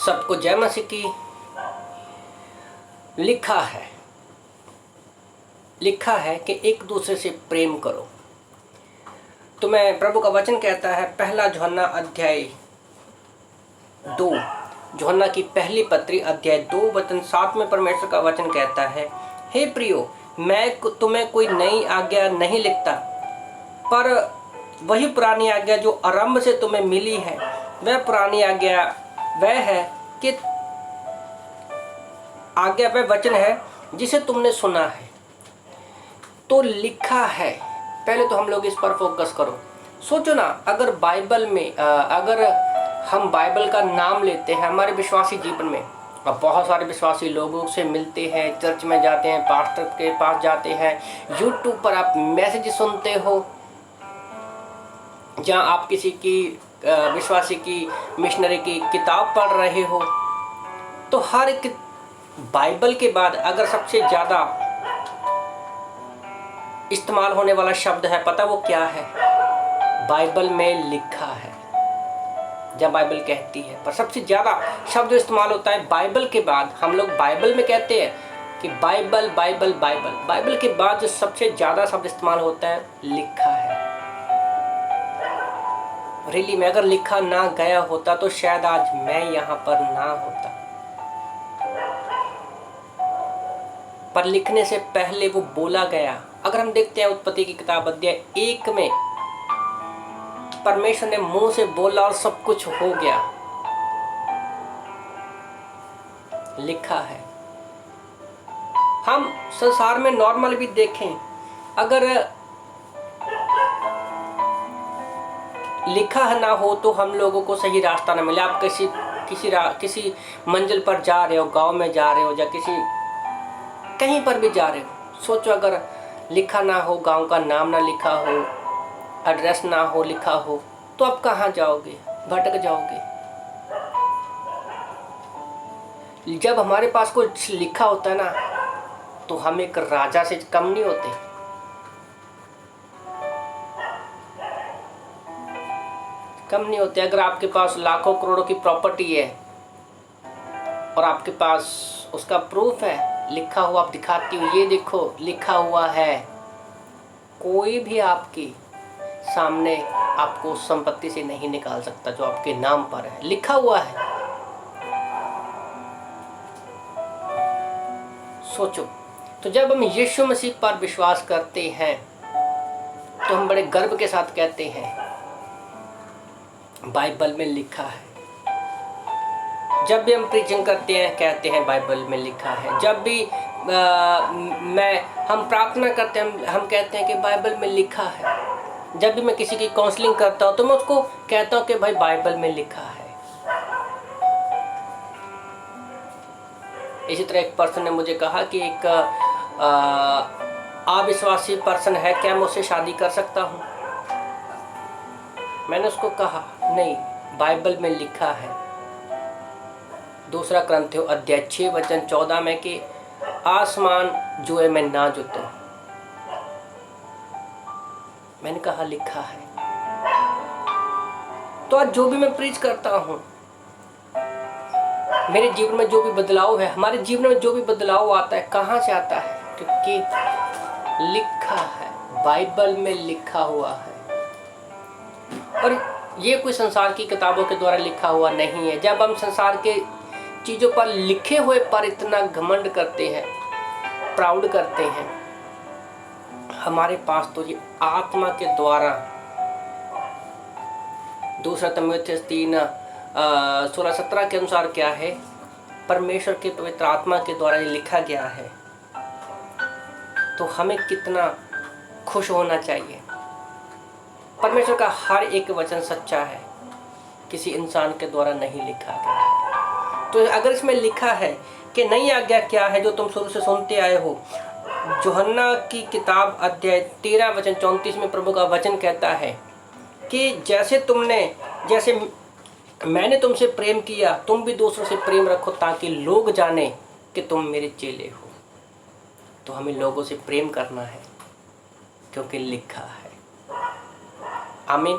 सबको जय मसीह की। लिखा है कि एक दूसरे से प्रेम करो। तो मैं प्रभु का वचन कहता है, पहला यूहन्ना अध्याय 2, यूहन्ना की पहली पत्री अध्याय 2 वचन 7 में परमेश्वर का वचन कहता है, हे प्रियो, मैं तुम्हें कोई नई आज्ञा नहीं लिखता, पर वही पुरानी आज्ञा जो आरंभ से तुम्हें मिली है। वह पुरानी आज्ञा वह है कि आज्ञा वह वचन है जिसे तुमने सुना है। तो लिखा है, पहले तो हम लोग इस पर फोकस करो। सोचो ना, अगर बाइबल में अगर हम बाइबल का नाम लेते हैं हमारे विश्वासी जीवन में, अब बहुत सारे विश्वासी लोगों से मिलते हैं, चर्च में जाते हैं, पास्टर के पास जाते हैं, यूट्यूब पर आप मैसेज सुनते हो, जहाँ आप किसी की विश्वासी की मिशनरी की किताब पढ़ रहे हो। तो हर एक बाइबल के बाद अगर सबसे ज़्यादा इस्तेमाल होने वाला शब्द है, पता वो क्या है? बाइबल में लिखा है, जब बाइबल कहती है। पर सबसे ज़्यादा शब्द इस्तेमाल होता है बाइबल के बाद। हम लोग बाइबल में कहते हैं कि बाइबल बाइबल बाइबल, बाइबल के बाद जो सबसे ज़्यादा शब्द इस्तेमाल होता है लिखा है। रियली में अगर लिखा ना गया होता तो शायद आज मैं यहाँ पर ना होता, पर लिखने से पहले वो बोला गया। अगर हम देखते हैं उत्पत्ति की किताब अध्याय 1 में, परमेश्वर ने मुंह से बोला और सब कुछ हो गया। लिखा है। हम संसार में नॉर्मल भी देखें, अगर लिखा ना हो तो हम लोगों को सही रास्ता ना मिले। आप किसी मंजिल पर जा रहे हो, गांव में जा रहे हो या कहीं पर भी जा रहे हो, सोचो अगर लिखा ना हो, गांव का नाम ना लिखा हो, एड्रेस ना हो लिखा हो, तो आप कहाँ जाओगे? भटक जाओगे। जब हमारे पास कुछ लिखा होता है ना, तो हम एक राजा से कम नहीं होते। अगर आपके पास लाखों करोड़ों की प्रॉपर्टी है और आपके पास उसका प्रूफ है, लिखा हुआ, आप दिखाती हो, ये देखो लिखा हुआ है, कोई भी आपके सामने आपको उस संपत्ति से नहीं निकाल सकता जो आपके नाम पर है, लिखा हुआ है। सोचो, तो जब हम यीशु मसीह पर विश्वास करते हैं तो हम बड़े गर्व के साथ कहते हैं बाइबल में लिखा है। जब भी हम प्रीचिंग करते हैं कहते हैं बाइबल में लिखा है। जब भी हम प्रार्थना करते हैं हम कहते हैं कि बाइबल में लिखा है। जब भी मैं किसी की काउंसलिंग करता हूँ तो मैं उसको कहता हूँ कि भाई बाइबल में लिखा है। इसी तरह एक पर्सन ने मुझे कहा कि एक अविश्वासी पर्सन है, क्या मैं उससे शादी कर सकता हूँ? मैंने उसको कहा नहीं, बाइबल में लिखा है, दूसरा कुरिन्थियों अध्याय 6 वचन 14 में कि आसमान जुए में ना जुतो। मैंने कहा लिखा है। तो आज जो भी मैं प्रीच करता हूँ, मेरे जीवन में जो भी बदलाव है, हमारे जीवन में जो भी बदलाव आता है, कहाँ से आता है? क्योंकि लिखा है, बाइबल में लिखा हुआ है। और ये कोई संसार की किताबों के द्वारा लिखा हुआ नहीं है। जब हम संसार के चीज़ों पर लिखे हुए पर इतना घमंड करते हैं, प्राउड करते हैं, हमारे पास तो ये आत्मा के द्वारा, दूसरा तीमुथियुस 3:16-17 के अनुसार क्या है? परमेश्वर के पवित्र आत्मा के द्वारा ये लिखा गया है। तो हमें कितना खुश होना चाहिए। परमेश्वर का हर एक वचन सच्चा है, किसी इंसान के द्वारा नहीं लिखा गया। तो अगर इसमें लिखा है कि नई आज्ञा क्या है जो तुम शुरू से सुनते आए हो, यूहन्ना की किताब अध्याय 13 वचन 34 में प्रभु का वचन कहता है कि जैसे मैंने तुमसे प्रेम किया, तुम भी दूसरों से प्रेम रखो, ताकि लोग जाने कि तुम मेरे चेले हो। तो हमें लोगों से प्रेम करना है क्योंकि लिखा है। आमीन।